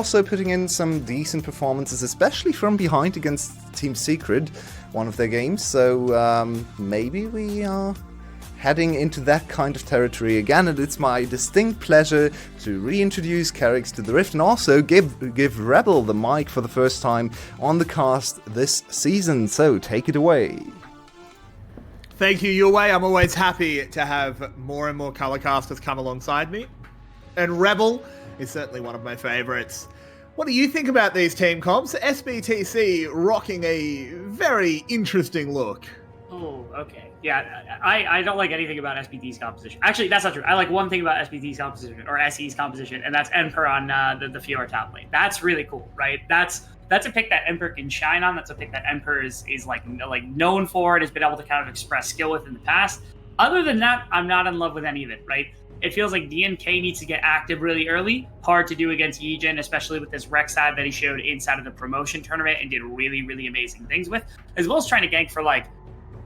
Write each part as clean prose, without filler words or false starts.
also putting in some decent performances, especially from behind against Team Secret, one of their games. So maybe we are heading into that kind of territory again, and it's my distinct pleasure to reintroduce Carrix to the Rift and also give Rebel the mic for the first time on the cast this season. So take it away. Thank you, Yue. I'm always happy to have more and more color casters come alongside me. And Rebel is certainly one of my favorites. What do you think about these team comps? SBTC rocking a very interesting look. Oh, okay. Yeah, I don't like anything about SBT's composition. Actually, that's not true. I like one thing about SBT's composition, or SE's composition, and that's Emperor on the Fiora top lane. That's really cool, right? That's a pick that Emperor can shine on. That's a pick that Emperor is like known for and has been able to kind of express skill with in the past. Other than that, I'm not in love with any of it, right? It feels like DNK needs to get active really early. Hard to do against Yijin, especially with this Rek'Sai that he showed inside of the promotion tournament and did really, really amazing things with, as well as trying to gank for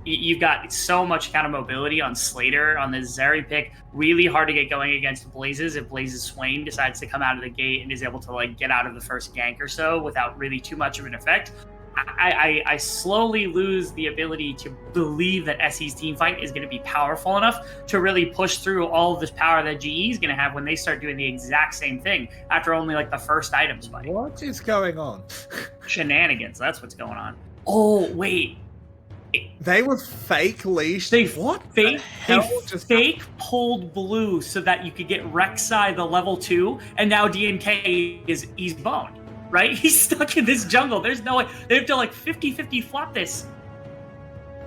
you've got so much kind of mobility on Slater, on this Zeri pick. Really hard to get going against Blazes if Blazes Swain decides to come out of the gate and is able to get out of the first gank or so without really too much of an effect. I slowly lose the ability to believe that SE's team fight is going to be powerful enough to really push through all of this power that GE is going to have when they start doing the exact same thing after only the first item spike. What is going on? Shenanigans, that's what's going on. Oh, wait. They were fake leashed. They fake pulled blue so that you could get Rek'Sai the level 2, and now DNK he's boned. Right? He's stuck in this jungle. There's no way. They have to 50-50 flop this.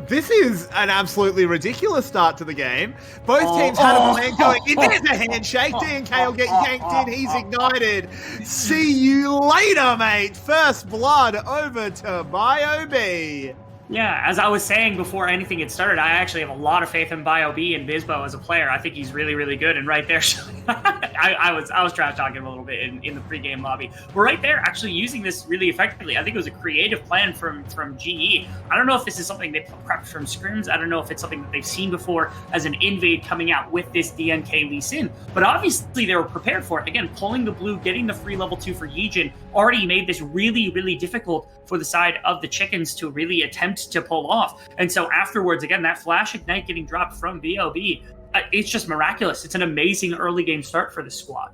This is an absolutely ridiculous start to the game. Both teams had a plan going. There's a handshake. DNK will get yanked in. He's ignited. See you later, mate. First blood over to BioB. Yeah, as I was saying before anything had started, I actually have a lot of faith in BioB and Bizbo as a player. I think he's really, really good. And right there, I was trash talking a little bit in the pregame lobby. We're right there actually using this really effectively. I think it was a creative plan from GE. I don't know if this is something they prepped from scrims. I don't know if it's something that they've seen before as an invade coming out with this DNK Lee Sin. But obviously they were prepared for it. Again, pulling the blue, getting the free level 2 for Yijin already made this really, really difficult for the side of the chickens to really attempt to pull off. And so afterwards, again, that Flash Ignite getting dropped from VOB, it's just miraculous. It's an amazing early game start for this squad.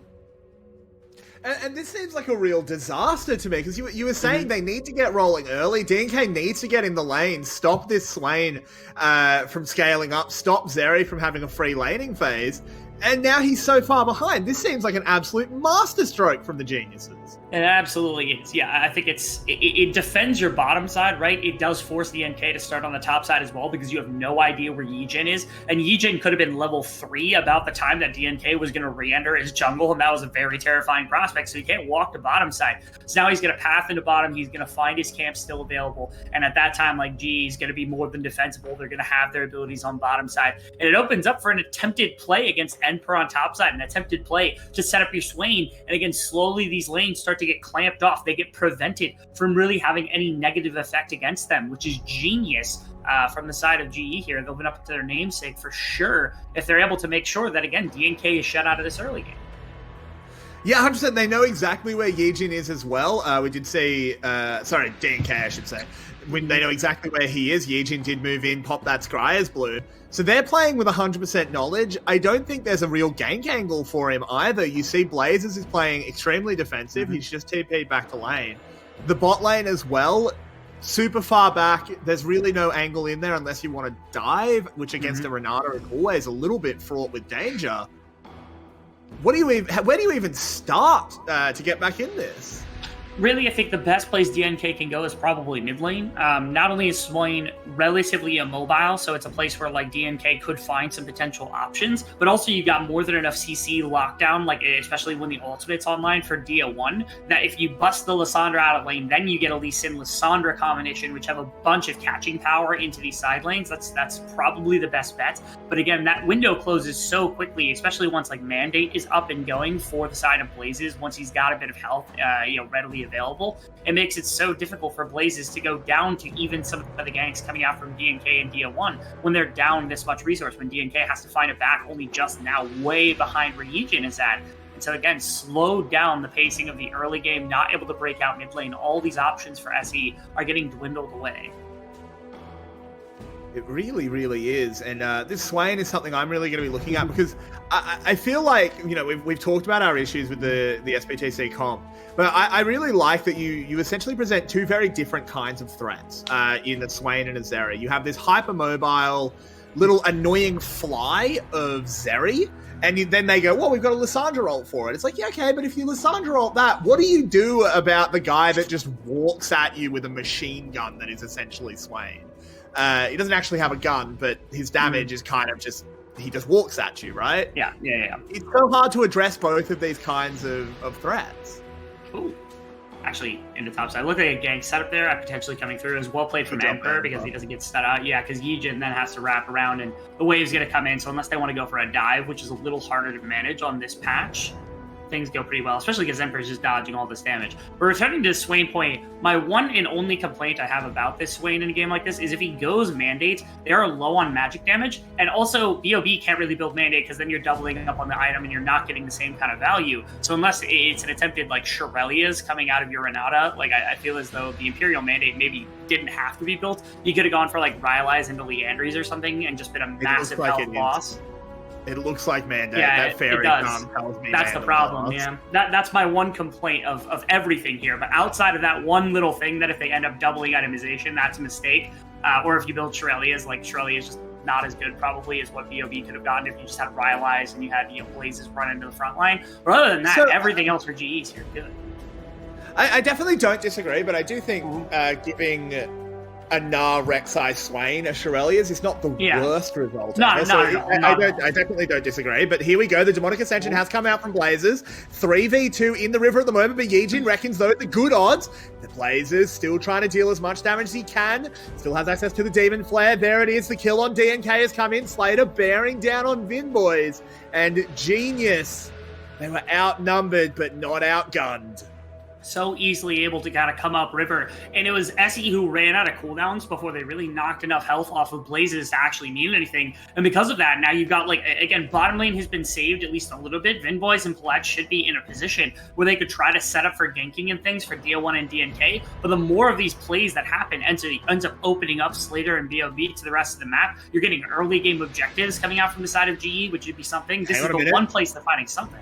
And this seems like a real disaster to me, because you were saying they need to get rolling early. DNK needs to get in the lane, stop this Swain from scaling up, stop Zeri from having a free laning phase. And now he's so far behind. This seems like an absolute masterstroke from the geniuses. It absolutely is. Yeah, I think it defends your bottom side, right? It does force the NK to start on the top side as well because you have no idea where Yijin is. And Yijin could have been level 3 about the time that DNK was going to re-enter his jungle, and that was a very terrifying prospect, so he can't walk the bottom side. So now he's going to path into bottom. He's going to find his camp still available. And at that time, G is going to be more than defensible. They're going to have their abilities on bottom side. And it opens up for an attempted play against Emperor on top side, an attempted play to set up your Swain. And again, slowly these lanes start to get clamped off. They get prevented from really having any negative effect against them, which is genius from the side of GE here. They'll live up to their namesake for sure if they're able to make sure that, again, DNK is shut out of this early game. Yeah, 100%. They know exactly where Yijin is as well. We did see, DNK, I should say. When they know exactly where he is, Yijin did move in, pop that Scryer's blue. So they're playing with 100% knowledge. I don't think there's a real gank angle for him either. You see Blazers is playing extremely defensive. He's just TP'd back to lane. The bot lane as well, super far back. There's really no angle in there unless you want to dive, which against a Renata is always a little bit fraught with danger. Where do you even start to get back in this? Really, I think the best place DNK can go is probably mid lane. Not only is Swain relatively immobile, so it's a place where DNK could find some potential options, but also you've got more than enough CC lockdown, especially when the ultimate's online for Dia 1, that if you bust the Lissandra out of lane, then you get a Lee Sin Lissandra combination, which have a bunch of catching power into these side lanes. That's probably the best bet. But again, that window closes so quickly, especially once Mandate is up and going for the side of Blazes, once he's got a bit of health readily available. It makes it so difficult for Blazes to go down to even some of the ganks coming out from DNK and Dia 1 when they're down this much resource, when DNK has to find it back only just now way behind where Yijin is at. And so again, slowed down the pacing of the early game, not able to break out mid lane. All these options for SE are getting dwindled away. It really, really is. And this Swain is something I'm really going to be looking at, because I feel like, you know, we've talked about our issues with the SBTC comp, but I really like that you essentially present two very different kinds of threats in the Swain and a Zeri. You have this hypermobile, little annoying fly of Zeri, and then they go, well, we've got a Lissandra ult for it. It's like, yeah, okay, but if you Lissandra ult that, what do you do about the guy that just walks at you with a machine gun that is essentially Swain? He doesn't actually have a gun, but his damage is kind of just, he just walks at you, right? Yeah. It's so hard to address both of these kinds of threats. Ooh. Actually, in the top side, look at a gank setup there, potentially coming through. As well played from Emperor, because he doesn't get stud out. Yeah, because Yijin then has to wrap around, and the wave's going to come in. So unless they want to go for a dive, which is a little harder to manage on this patch, things go pretty well, especially because Emperor's just dodging all this damage. But returning to the Swain point, my one and only complaint I have about this Swain in a game like this is if he goes Mandate, they are low on magic damage, and also BOB can't really build Mandate because then you're doubling up on the item and you're not getting the same kind of value. So unless it's an attempted like Shirelia's coming out of your Renata, like I feel as though the Imperial Mandate maybe didn't have to be built. You could have gone for like Rylai's into Leandries or something and just been a massive health loss. It looks like Mandate. Yeah, that fairy gun tells me that's the problem, yeah. That's my one complaint of everything here. But outside of that one little thing, that if they end up doubling itemization, that's a mistake. Or if you build Shirelia's, like Shirelia's just not as good probably as what BOB could have gotten if you just had Rylai's and you had Blazes run into the front line. But other than that, everything else for GE's here good. I definitely don't disagree, but I do think giving a Rek'Sai Swain a Shirelia's is not the worst result. I definitely don't disagree, but here we go. The Demonic Ascension has come out from Blazers. 3v2 in the river at the moment, but Yijin reckons, though, the good odds. The Blazers still trying to deal as much damage as he can. Still has access to the Demon Flare. There it is. The kill on DNK has come in. Slater bearing down on Vin Boys. And Genius. They were outnumbered, but not outgunned. So easily able to kind of come up river, and it was SE who ran out of cooldowns before they really knocked enough health off of Blazes to actually mean anything. And because of that, now you've got, like, again, bottom lane has been saved at least a little bit. Vinboys and Palette should be in a position where they could try to set up for ganking and things for DO1 and DNK, but the more of these plays that happen ends up opening up Slater and BOB to the rest of the map. You're getting early game objectives coming out from the side of GE, which would be something. This is the one place they're finding something.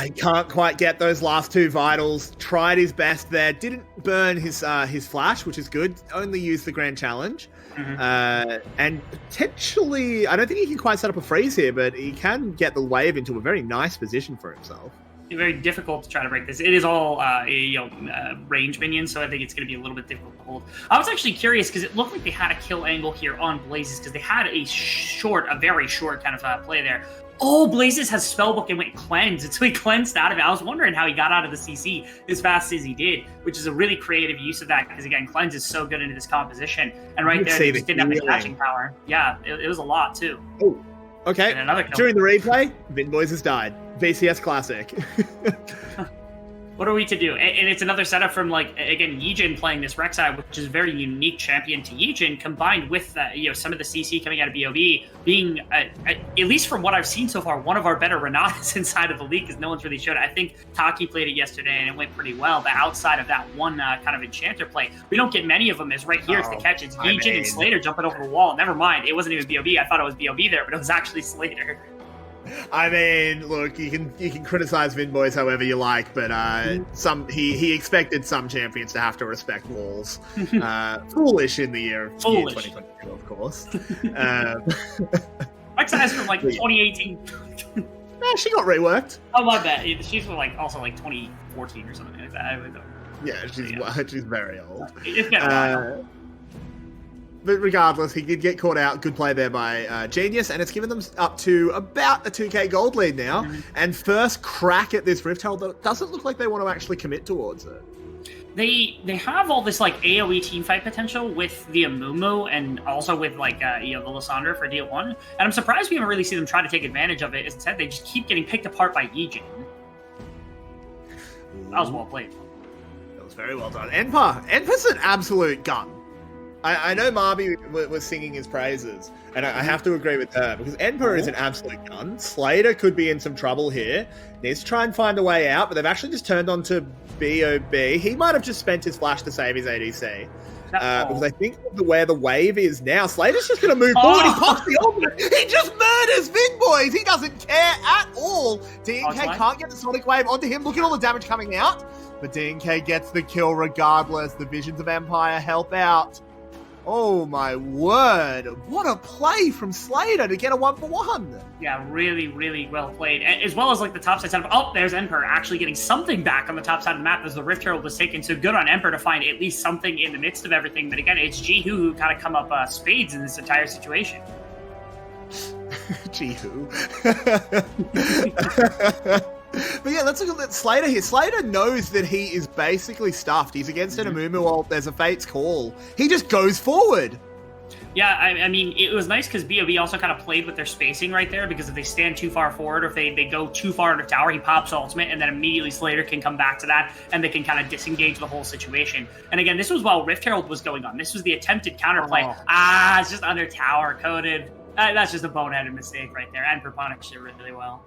He can't quite get those last two vitals. Tried his best there. Didn't burn his flash, which is good. Only used the Grand Challenge. And potentially, I don't think he can quite set up a freeze here, but he can get the wave into a very nice position for himself. Very difficult to try to break this. It is all range minions, so I think it's going to be a little bit difficult to hold. I was actually curious because it looked like they had a kill angle here on Blazes because they had a very short kind of play there. Oh, Blazes has Spellbook and went Cleanse, and so he cleansed out of it. I was wondering how he got out of the CC as fast as he did, which is a really creative use of that, because again, Cleanse is so good into this composition. And right there, they just didn't have the catching power. Yeah, it was a lot, too. Oh, okay. And another kill. During the replay, Vinboys has died. VCS Classic. What are we to do? And it's another setup from, like, again, Yijin playing this Rek'Sai, which is a very unique champion to Yijin, combined with some of the CC coming out of BOB being, at least from what I've seen so far, one of our better Renatas inside of the league, because no one's really showed it. I think Taki played it yesterday and it went pretty well, but outside of that one kind of Enchanter play, we don't get many of them. As right here, it's the catch. It's Yijin and Slater jumping over the wall. Never mind, it wasn't even BOB. I thought it was BOB there, but it was actually Slater. I mean, look, you can criticize Vinboys however you like, but he expected some champions to have to respect walls. Foolish in the year 2022, of course. Rek'Sai's from like 2018. She got reworked. Oh, my bad. She's from also 2014 or something like that. Yeah, she's very old. It's been a while. But regardless, he did get caught out. Good play there by Genius, and it's given them up to about a 2k gold lead now. And first crack at this Rift Herald, though it doesn't look like they want to actually commit towards it. They have all this like AoE teamfight potential with the Amumu and also with the Lissandra for deal 1. And I'm surprised we haven't really seen them try to take advantage of it. Instead, they just keep getting picked apart by Yijin. That was well played. That was very well done. Enpa's an absolute gun. I know Marby was singing his praises, and I have to agree with her, because Emperor is an absolute gun. Slater could be in some trouble here. Needs to try and find a way out, but they've actually just turned on to BOB. He might have just spent his flash to save his ADC. Because I think where the wave is now, Slater's just going to move forward. He pops the ultimate. He just murders Big Boys. He doesn't care at all. DNK can't get the Sonic Wave onto him. Look at all the damage coming out. But DNK gets the kill regardless. The Visions of Empire help out. Oh my word. What a play from Slater to get a 1-for-1. Yeah, really, really well played. As well as like the top side setup. Oh, there's Emperor actually getting something back on the top side of the map as the Rift Herald was taken. So good on Emperor to find at least something in the midst of everything. But again, it's Jihu who kind of come up spades in this entire situation. Jihu. But yeah, let's look at Slater here. Slater knows that he is basically stuffed. He's against an Amumu. There's a Fate's Call. He just goes forward. Yeah, I mean, it was nice because BOB also kind of played with their spacing right there, because if they stand too far forward or if they go too far into tower, he pops ultimate, and then immediately Slater can come back to that, and they can kind of disengage the whole situation. And again, this was while Rift Herald was going on. This was the attempted counterplay. It's just under tower coded. That's just a boneheaded mistake right there, and punished it really well.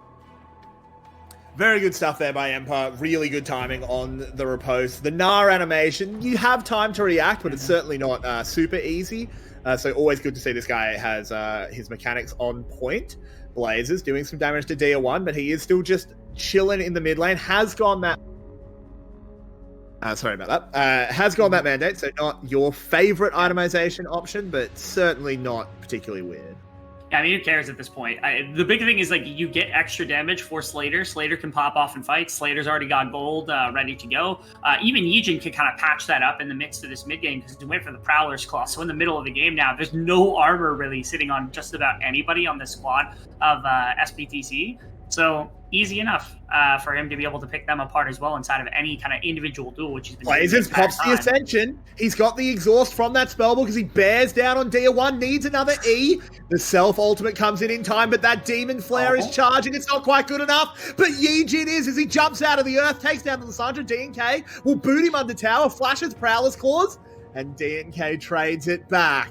Very good stuff there by Empire. Really good timing on the riposte. The Gnar animation, you have time to react, but it's certainly not super easy. So always good to see this guy has his mechanics on point. Blazers doing some damage to Dia1, but he is still just chilling in the mid lane. Has gone that... sorry about that. Has gone that mandate, so not your favorite itemization option, but certainly not particularly weird. I mean, who cares at this point? The big thing is, like, you get extra damage for Slater. Slater can pop off and fight. Slater's already got gold ready to go. Even Yijin can kind of patch that up in the midst of this mid game because he went for the Prowler's Claw. So in the middle of the game now, there's no armor really sitting on just about anybody on this squad of SBTC. So easy enough for him to be able to pick them apart as well inside of any kind of individual duel, which he's been Blazers pops the Ascension. He's got the exhaust from that spell because he bears down on Dia1, needs another E. The self ultimate comes in time, but that Demon Flare is charging. It's not quite good enough, but Yijin is as he jumps out of the earth, takes down the Lissandra. DNK will boot him under tower, flashes Prowler's Claws, and DNK trades it back.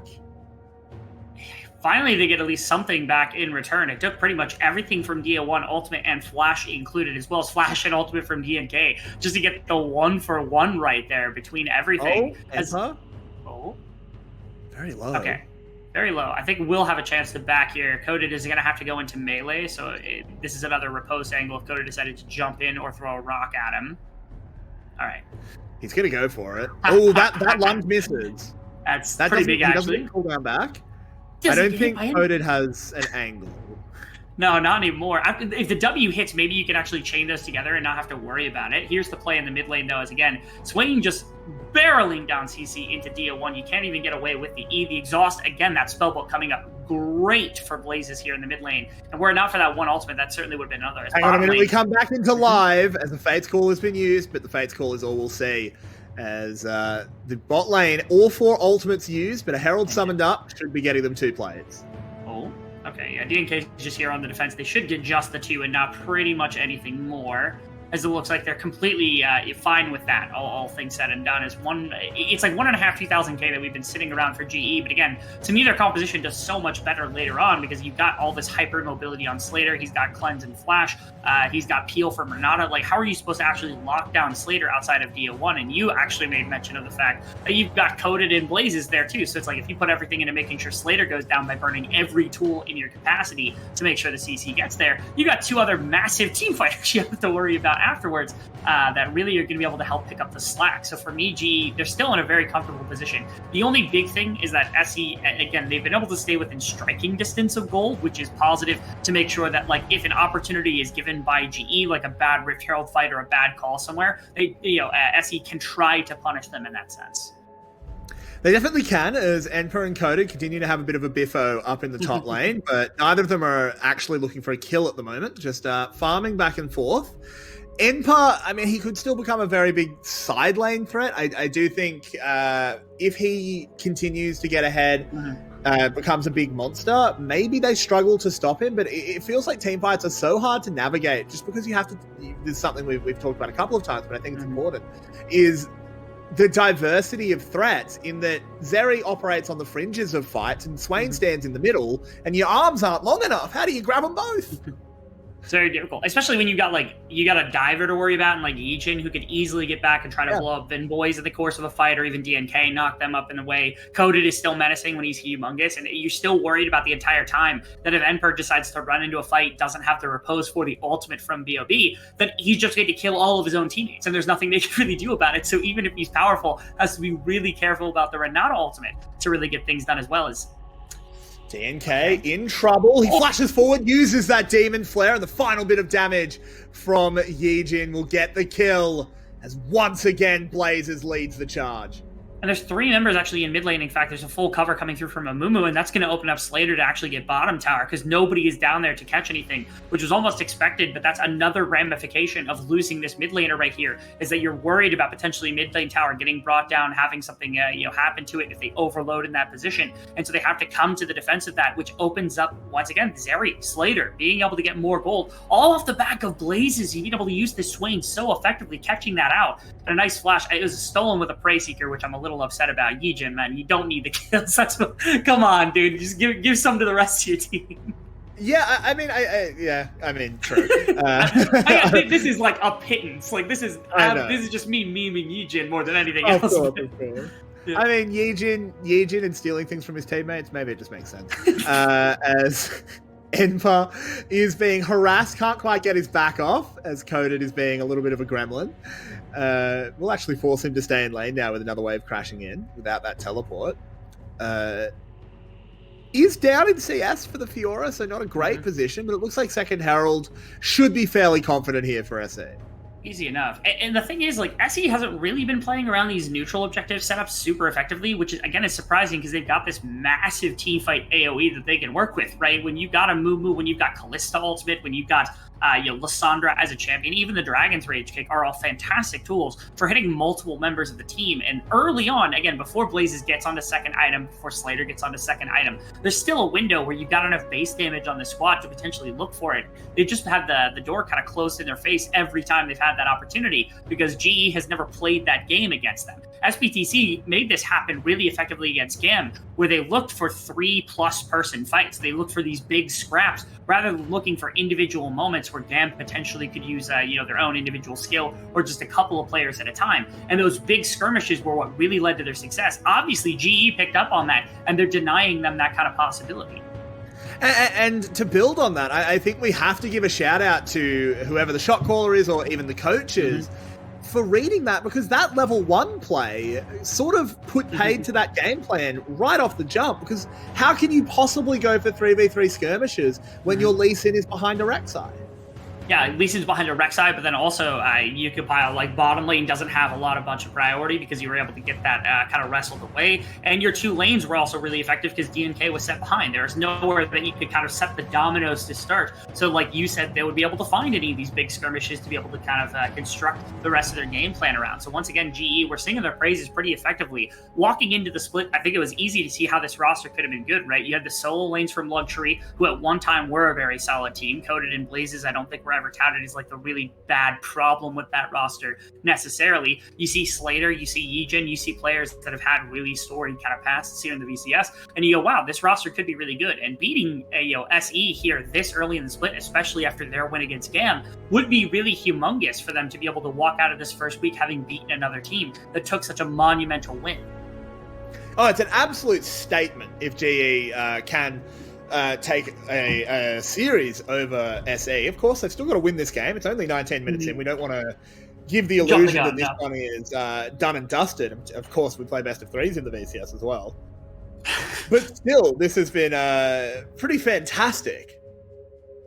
Finally, they get at least something back in return. It took pretty much everything from Dia1, Ultimate, and Flash included, as well as Flash and Ultimate from DNK, just to get the 1-for-1 right there between everything. Very low. Okay, very low. I think we'll have a chance to back here. Coded is going to have to go into melee, so this is another riposte angle if Coded decided to jump in or throw a rock at him. All right. He's going to go for it. Oh, that lunge misses. That's pretty big, actually. He doesn't cool down back. I don't think Coded has an angle. No, not anymore. If the W hits, maybe you can actually chain those together and not have to worry about it. Here's the play in the mid lane, though, is again, Swain just barreling down CC into Dia1. You can't even get away with the E. The exhaust, again, that spellbook coming up great for Blazes here in the mid lane. And were it not for that one ultimate, that certainly would have been another. Hang on a minute, we come back into live as the Fate's Call has been used, but the Fate's Call is all we'll see. As the bot lane, all 4 ultimates used, but a Herald summoned up, should be getting them 2 plays. Oh, okay. Yeah, DNK is just here on the defense. They should get just the 2 and not pretty much anything more, as it looks like they're completely fine with that, all things said and done. It's like 1,500-2,000 K that we've been sitting around for GE, but again, to me, their composition does so much better later on because you've got all this hyper mobility on Slater, he's got Cleanse and Flash, he's got Peel from Renata. Like, how are you supposed to actually lock down Slater outside of Dia1? And you actually made mention of the fact that you've got Coded in Blazes there too, so it's like if you put everything into making sure Slater goes down by burning every tool in your capacity to make sure the CC gets there, you got 2 other massive team fighters you have to worry about afterwards that really are going to be able to help pick up the slack. So for me, GE, they're still in a very comfortable position. The only big thing is that SE, again, they've been able to stay within striking distance of gold, which is positive to make sure that, like, if an opportunity is given by GE, like a bad Rift Herald fight or a bad call somewhere, they, SE can try to punish them in that sense. They definitely can, as Enper and Coded continue to have a bit of a biffo up in the top lane, but neither of them are actually looking for a kill at the moment, just farming back and forth. Enper, I mean, he could still become a very big side lane threat. I do think if he continues to get ahead, becomes a big monster, maybe they struggle to stop him, but it feels like team fights are so hard to navigate just because you have to, there's something we've talked about a couple of times, but I think it's important, is the diversity of threats in that Zeri operates on the fringes of fights and Swain stands in the middle, and your arms aren't long enough. How do you grab them both? It's very difficult, especially when you got a diver to worry about, and like Yijin, who could easily get back and try to blow up Vin Boys in the course of a fight, or even DNK, knock them up in the way. Coded is still menacing when he's humongous, and you're still worried about the entire time that if Emperor decides to run into a fight, doesn't have the repose for the ultimate from BOB, then he's just going to kill all of his own teammates, and there's nothing they can really do about it. So even if he's powerful, has to be really careful about the Renata ultimate to really get things done as well as. DNK in trouble. He flashes forward, uses that Demon Flare, and the final bit of damage from Yijin will get the kill as once again Blazers leads the charge. And there's 3 members actually in mid lane. In fact, there's a full cover coming through from Amumu, and that's going to open up Slater to actually get bottom tower because nobody is down there to catch anything, which was almost expected. But that's another ramification of losing this mid laner right here, is that you're worried about potentially mid lane tower getting brought down, having something happen to it if they overload in that position. And so they have to come to the defense of that, which opens up, once again, Zeri, Slater, being able to get more gold, all off the back of Blazes, being able to use this Swain so effectively, catching that out. And a nice flash. It was stolen with a Prey Seeker, which I'm a little upset about. Yijin, man, you don't need the kills. Come on, dude. Just give some to the rest of your team. Yeah, I mean, true. I think this is like a pittance. Like this is just me memeing Yijin more than anything else. Of course. Yeah. I mean, Yijin and stealing things from his teammates, maybe it just makes sense. As Enpa is being harassed, can't quite get his back off, as Coded is being a little bit of a gremlin. We'll actually force him to stay in lane now with another wave crashing in without that teleport. Is down in CS for the Fiora, so not a great position, but it looks like Second Herald should be fairly confident here for SE. Easy enough. And the thing is, like, SE hasn't really been playing around these neutral objective setups super effectively, which, again, is surprising because they've got this massive team fight AoE that they can work with, right? When you've got a Mumu, when you've got Kalista ultimate, when you've got Lysandra as a champion, even the Dragon's Rage kick are all fantastic tools for hitting multiple members of the team. And early on, again, before Blazes gets onto second item, before Slater gets onto second item, there's still a window where you've got enough base damage on the squad to potentially look for it. They've just had the door kind of closed in their face every time they've had that opportunity because GE has never played that game against them. SBTC made this happen really effectively against GAM, where they looked for 3+ person fights. They looked for these big scraps rather than looking for individual moments where GAM potentially could use their own individual skill or just a couple of players at a time. And those big skirmishes were what really led to their success. Obviously, GE picked up on that, and they're denying them that kind of possibility. And to build on that, I think we have to give a shout out to whoever the shot caller is or even the coaches for reading that, because that level 1 play sort of put paid to that game plan right off the jump, because how can you possibly go for 3v3 skirmishes when your Lee Sin is behind a Rek'Sai? Yeah, Lee Sin's behind a Rek'Sai, but then also Yukipile, like, bottom lane doesn't have a bunch of priority because you were able to get that kind of wrestled away. And your 2 lanes were also really effective because DNK was set behind. There was nowhere that you could kind of set the dominoes to start. So like you said, they would be able to find any of these big skirmishes to be able to kind of construct the rest of their game plan around. So once again, GE, we're singing their praises pretty effectively. Walking into the split, I think it was easy to see how this roster could have been good, right? You had the solo lanes from Luxury, who at one time were a very solid team. Coded in Blazes, I don't think we're ever touted as like the really bad problem with that roster necessarily. You see Slater, you see Yijin, you see players that have had really storied kind of pasts here in the VCS, and you go, wow, this roster could be really good. And beating SE here this early in the split, especially after their win against GAM, would be really humongous for them to be able to walk out of this first week having beaten another team that took such a monumental win. Oh, it's an absolute statement if GE can take a series over SE. Of course, they've still got to win this game. It's only 19 minutes in. We don't want to give the illusion that this one is done and dusted. Of course, we play best of 3s in the VCS as well. But still, this has been pretty fantastic,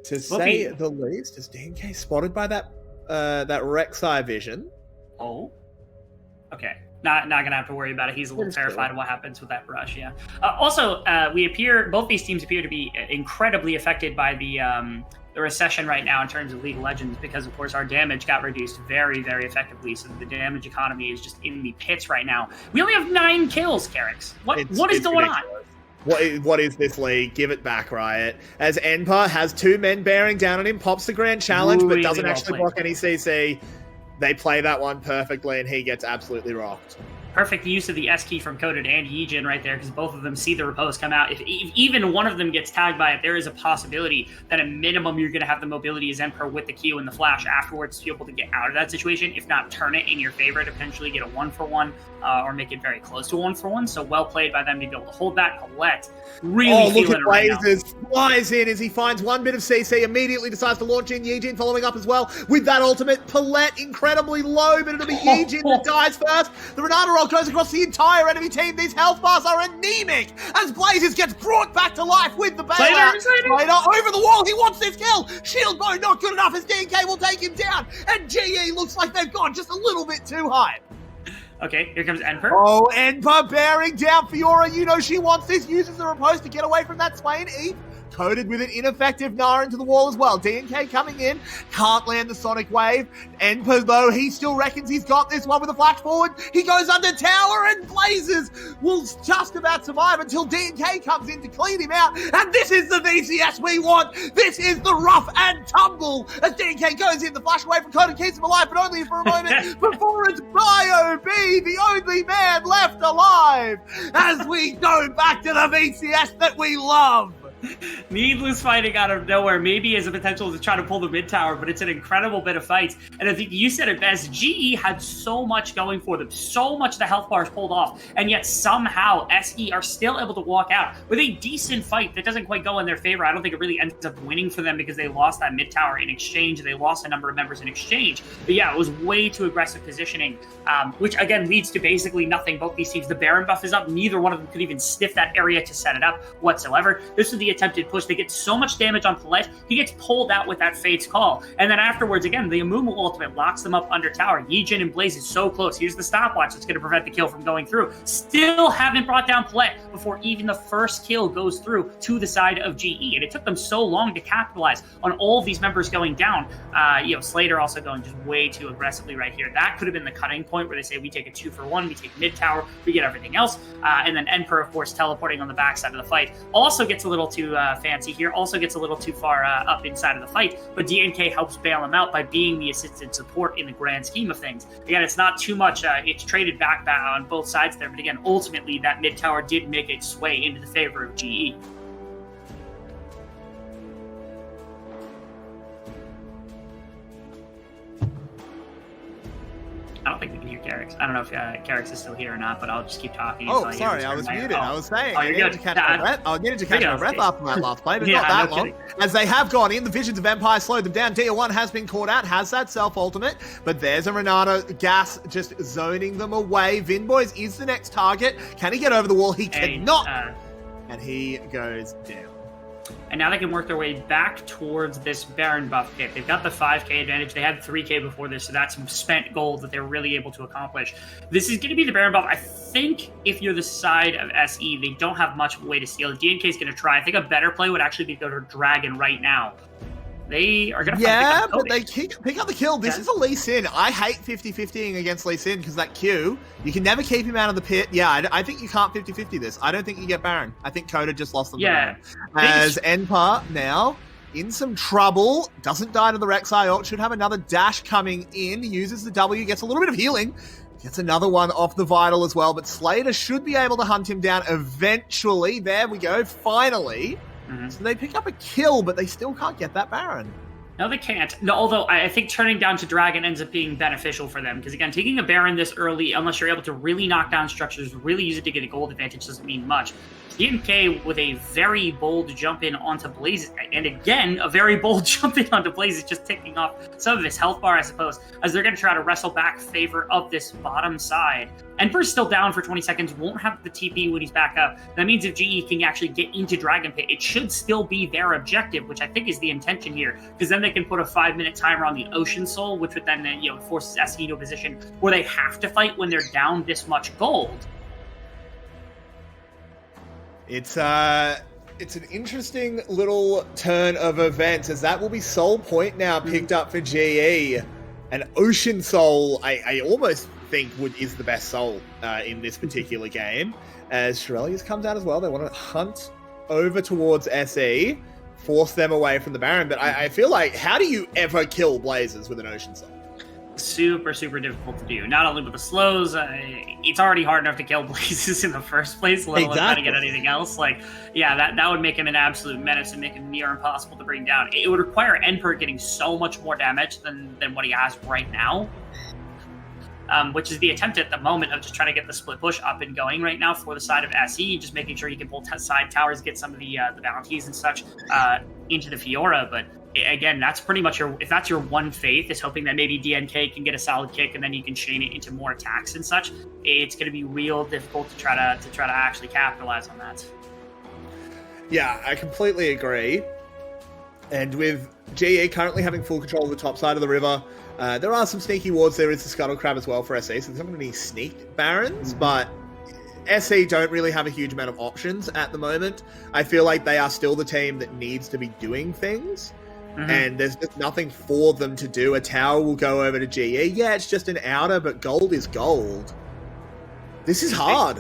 to say the least. Is DNK spotted by that Rek'Sai vision? Oh, okay. Not gonna have to worry about it. He's a little terrified of what happens with that brush. Yeah. Also, both these teams appear to be incredibly affected by the recession right now in terms of League of Legends, because of course our damage got reduced very, very effectively. So the damage economy is just in the pits right now. We only have 9 kills, Carrix. What is going on? What is this league? Give it back, Riot. As Enpa has 2 men bearing down on him, pops the grand challenge, but doesn't actually block any CC. they play that one perfectly, and he gets absolutely rocked. Perfect use of the S key from Coded and Yijin right there, because both of them see the repose come out. If even one of them gets tagged by it, there is a possibility that at minimum you're going to have the mobility as Emperor with the Q and the flash afterwards to be able to get out of that situation. If not, turn it in your favor to potentially get a 1-for-1 or make it very close to 1-for-1. So well played by them to be able to hold that. Colette really feeling it right now. Blazes flies in as he finds one bit of CC, immediately decides to launch in. Yijin following up as well with that ultimate. Palette incredibly low, but it'll be Yijin that dies first. The Renata roll goes across the entire enemy team. These health bars are anemic as Blazes gets brought back to life with the bailout. Slater over the wall. He wants this kill. Shield bow not good enough as DNK will take him down. And GE looks like they've gone just a little bit too high. Okay, here comes Enper. Oh, Enper bearing down Fiora. You know she wants this. Uses the repose to get away from that Swain. Eve Coded with an ineffective Nara into the wall as well. DNK coming in. Can't land the Sonic Wave. Enper, though, he still reckons he's got this one with a flash forward. He goes under tower and Blazes will just about survive until DNK comes in to clean him out. And this is the VCS we want. This is the rough and tumble as DNK goes in. The flash away from Coded keeps him alive, but only for a moment before it's BioB, the only man left alive, as we go back to the VCS that we love. Needless fighting out of nowhere, maybe has a potential to try to pull the mid tower, but it's an incredible bit of fights. And I think you said it best, GE had so much going for them, so much the health bars pulled off, and yet somehow SE are still able to walk out with a decent fight that doesn't quite go in their favor. I don't think it really ends up winning for them because they lost that mid tower in exchange. They lost a number of members in exchange. But yeah, it was way too aggressive positioning, which again leads to basically nothing. Both these teams, the Baron buff is up. Neither one of them could even sniff that area to set it up whatsoever. This is the attempted push. They get so much damage on Palette, he gets pulled out with that Fate's Call. And then afterwards, again, the Amumu ultimate locks them up under tower. Yijin and Blaze is so close. Here's the stopwatch that's going to prevent the kill from going through. Still haven't brought down Palette before even the first kill goes through to the side of GE. And it took them so long to capitalize on all of these members going down. Slater also going just way too aggressively right here. That could have been the cutting point where they say we take a 2-for-1, we take mid tower, we get everything else. And then Emperor, of course, teleporting on the backside of the fight. Also gets a little too fancy here, also gets a little too far up inside of the fight, but DNK helps bail him out by being the assisted support in the grand scheme of things. Again, it's not too much, it's traded back on both sides there, but again, ultimately that mid tower did make its sway into the favor of GE. I don't think we can hear Garrix. I don't know if Garrix is still here or not, but I'll just keep talking. Oh, sorry, I was muted. I was saying, I needed to catch my breath after that last play, but not that long. As they have gone in, the Visions of Empire slowed them down. Dia1 has been caught out, has that self-ultimate, but there's a Renata gas just zoning them away. Vinboys is the next target. Can he get over the wall? He cannot. And he goes down. And now they can work their way back towards this Baron buff kit. They've got the 5k advantage. They had 3k before this, so that's some spent gold that they're really able to accomplish. This is going to be the Baron buff. I think if you're the side of SE, they don't have much of a way to steal it. DNK is going to try. I think a better play would actually be to go to Dragon right now. They are going to but they pick up the kill. This is a Lee Sin. I hate 50-50ing against Lee Sin because that Q, you can never keep him out of the pit. Yeah, I think you can't 50-50 this. I don't think you get Baron. I think Coda just lost them. Yeah. As Enpa now in some trouble, doesn't die to the Rek'Sai ult, should have another dash coming in, uses the W, gets a little bit of healing, gets another one off the Vital as well, but Slater should be able to hunt him down eventually. There we go, finally. Mm-hmm. So they pick up a kill, but they still can't get that Baron. No, they can't. No, although I think turning down to Dragon ends up being beneficial for them. Because again, taking a Baron this early, unless you're able to really knock down structures, really use it to get a gold advantage, doesn't mean much. DNK with a very bold jump in onto Blazes, and again, a very bold jump in onto Blazes, just ticking off some of his health bar, I suppose, as they're going to try to wrestle back favor of this bottom side. Emperor's still down for 20 seconds, won't have the TP when he's back up. That means if GE can actually get into Dragon Pit, it should still be their objective, which I think is the intention here, because then they can put a 5-minute timer on the Ocean Soul, which would then forces SE into a position where they have to fight when they're down this much gold. It's an interesting little turn of events, as that will be Soul Point now picked up for GE. And Ocean Soul, I almost think is the best soul in this particular game. As Shirelius comes out as well, they want to hunt over towards SE, force them away from the Baron. But I feel like, how do you ever kill Blazers with an Ocean Soul? super, super difficult to do. Not only with the slows, it's already hard enough to kill Blazes in the first place, let alone try to get anything else. Like, yeah, that would make him an absolute menace and make him near impossible to bring down. It would require Enper getting so much more damage than what he has right now. Which is the attempt at the moment of just trying to get the split push up and going right now for the side of SE, just making sure he can pull side towers, get some of the bounties and such into the Fiora. But again, that's pretty much if that's your one faith, is hoping that maybe DNK can get a solid kick and then you can chain it into more attacks and such. It's going to be real difficult to try to actually capitalize on that. Yeah, I completely agree. And with GE currently having full control of the top side of the river, there are some sneaky wards. There is the Scuttle Crab as well for SE, so there's not going to be any sneaked Barons, but SE don't really have a huge amount of options at the moment. I feel like they are still the team that needs to be doing things, and there's just nothing for them to do. A tower will go over to GE. Yeah, it's just an outer, but gold is gold. This is hard.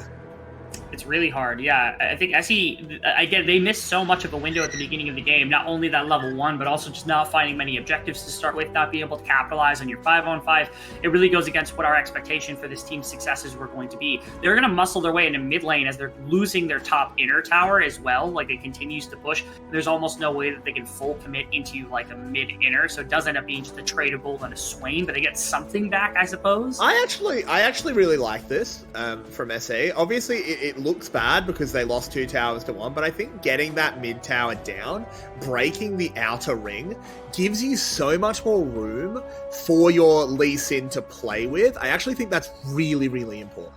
It's really hard, yeah. I think SE, again, they missed so much of a window at the beginning of the game. Not only that level 1, but also just not finding many objectives to start with, not being able to capitalize on your 5-on-5. It really goes against what our expectation for this team's successes were going to be. They're going to muscle their way into mid lane as they're losing their top inner tower as well. Like, it continues to push. There's almost no way that they can full commit into, like, a mid-inner, so it does end up being just a trade gold and a Swain, but they get something back, I suppose. I actually really like this from SE. Obviously, it looks bad because they lost 2 towers to 1, but I think getting that mid tower down, breaking the outer ring, gives you so much more room for your Lee Sin to play with. I actually think that's really, really important.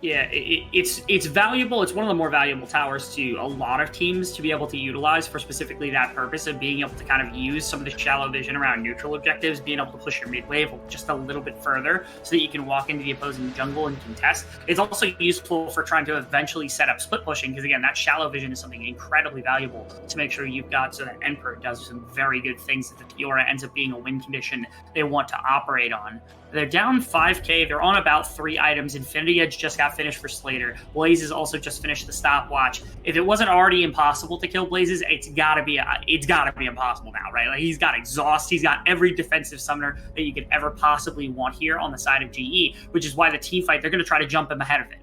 Yeah, it's valuable. It's one of the more valuable towers to a lot of teams to be able to utilize for specifically that purpose of being able to kind of use some of the shallow vision around neutral objectives, being able to push your mid wave just a little bit further so that you can walk into the opposing jungle and contest. It's also useful for trying to eventually set up split pushing, because again, that shallow vision is something incredibly valuable to make sure you've got, so that Emperor does some very good things that the Fiora ends up being a win condition they want to operate on. They're down 5k. They're on about 3 items. Infinity Edge just got finished for Slater. Blazes also just finished the stopwatch. If it wasn't already impossible to kill Blazes, it's gotta be impossible now, right? Like, he's got Exhaust. He's got every defensive summoner that you could ever possibly want here on the side of GE, which is why the team fight, they're going to try to jump him ahead of it.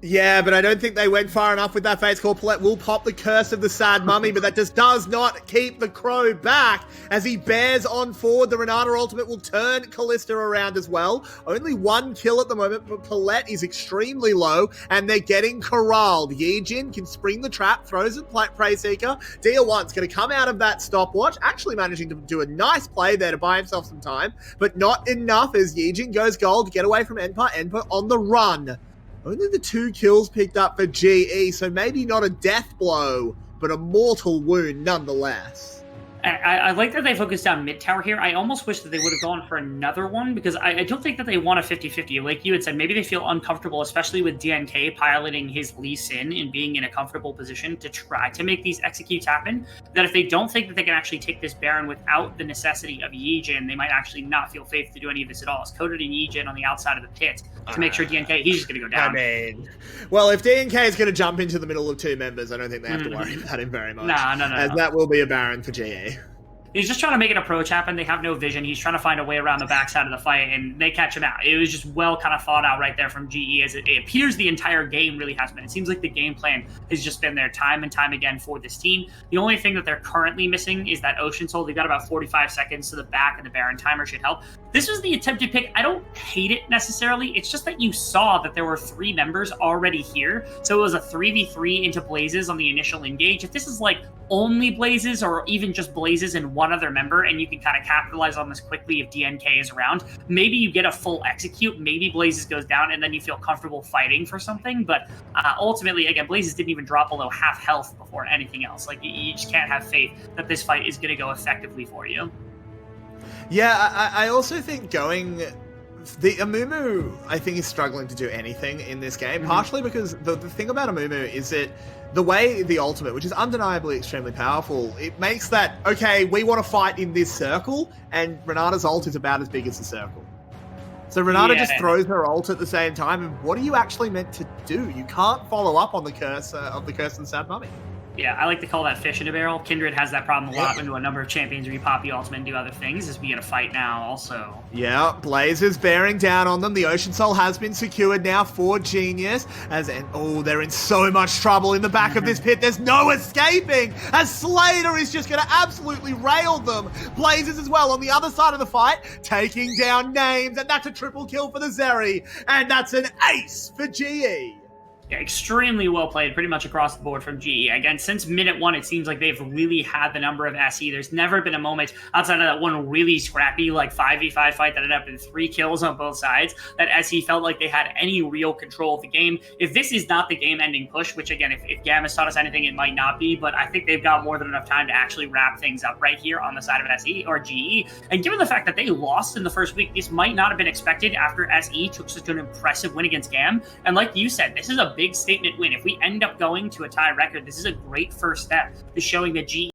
Yeah, but I don't think they went far enough with that Fates Call. Palette will pop the Curse of the Sad Mummy, but that just does not keep the Crow back as he bears on forward. The Renata ultimate will turn Callista around as well. Only 1 kill at the moment, but Palette is extremely low, and they're getting corralled. Yijin can spring the trap, throws a Prey Seeker. Dia1's going to come out of that stopwatch, actually managing to do a nice play there to buy himself some time, but not enough as Yijin goes gold to get away from Enper. Enper on the run. Only the 2 kills picked up for GE, so maybe not a death blow, but a mortal wound nonetheless. I like that they focused on mid-tower here. I almost wish that they would have gone for another one, because I don't think that they want a 50-50. Like you had said, maybe they feel uncomfortable, especially with DNK piloting his Lee Sin and being in a comfortable position to try to make these executes happen, that if they don't think that they can actually take this Baron without the necessity of Yijin, they might actually not feel faith to do any of this at all. It's Coded and Yijin on the outside of the pit to make sure DNK, he's just going to go down. I mean, well, if DNK is going to jump into the middle of 2 members, I don't think they have to worry about him very much. No. As that will be a Baron for GE. He's just trying to make an approach happen. They have no vision. He's trying to find a way around the backside of the fight, and they catch him out. It was just well kind of thought out right there from GE, as it appears the entire game really has been. It seems like the game plan has just been there time and time again for this team. The only thing that they're currently missing is that Ocean Soul. They've got about 45 seconds to the back, and the Baron timer should help. This was the attempted pick. I don't hate it necessarily. It's just that you saw that there were 3 members already here, so it was a 3v3 into Blazes on the initial engage. If this is like only Blazes, or even just Blazes and 1 other member, and you can kind of capitalize on this quickly if DNK is around, maybe you get a full execute, maybe Blazes goes down, and then you feel comfortable fighting for something. But ultimately, again, Blazes didn't even drop below half health before anything else. Like, you just can't have faith that this fight is going to go effectively for you. Yeah, I also think going... The Amumu, I think, is struggling to do anything in this game, partially because the thing about Amumu is that the way the ultimate, which is undeniably extremely powerful, it makes that, okay, we want to fight in this circle, and Renata's ult is about as big as the circle. So Renata just throws her ult at the same time, and what are you actually meant to do? You can't follow up on the curse of the Curse and Sad Mummy. Yeah, I like to call that fish in a barrel. Kindred has that problem a lot into a number of champions where you pop the ultimate and do other things, as we get a fight now also. Yeah, Blazers bearing down on them. The Ocean Soul has been secured now for Genius. They're in so much trouble in the back of this pit. There's no escaping, as Slater is just going to absolutely rail them. Blazers as well on the other side of the fight, taking down names, and that's a triple kill for the Zeri, and that's an ace for GE. Yeah, extremely well played pretty much across the board from GE. Again, since minute one, it seems like they've really had the number of SE. There's never been a moment outside of that one really scrappy, like 5v5 fight that ended up in 3 kills on both sides, that SE felt like they had any real control of the game. If this is not the game-ending push, which again, if Gamma's taught us anything, it might not be, but I think they've got more than enough time to actually wrap things up right here on the side of SE or GE. And given the fact that they lost in the first week, this might not have been expected after SE took such an impressive win against Gam. And like you said, this is a big statement win. If we end up going to a tie record, this is a great first step to showing that GE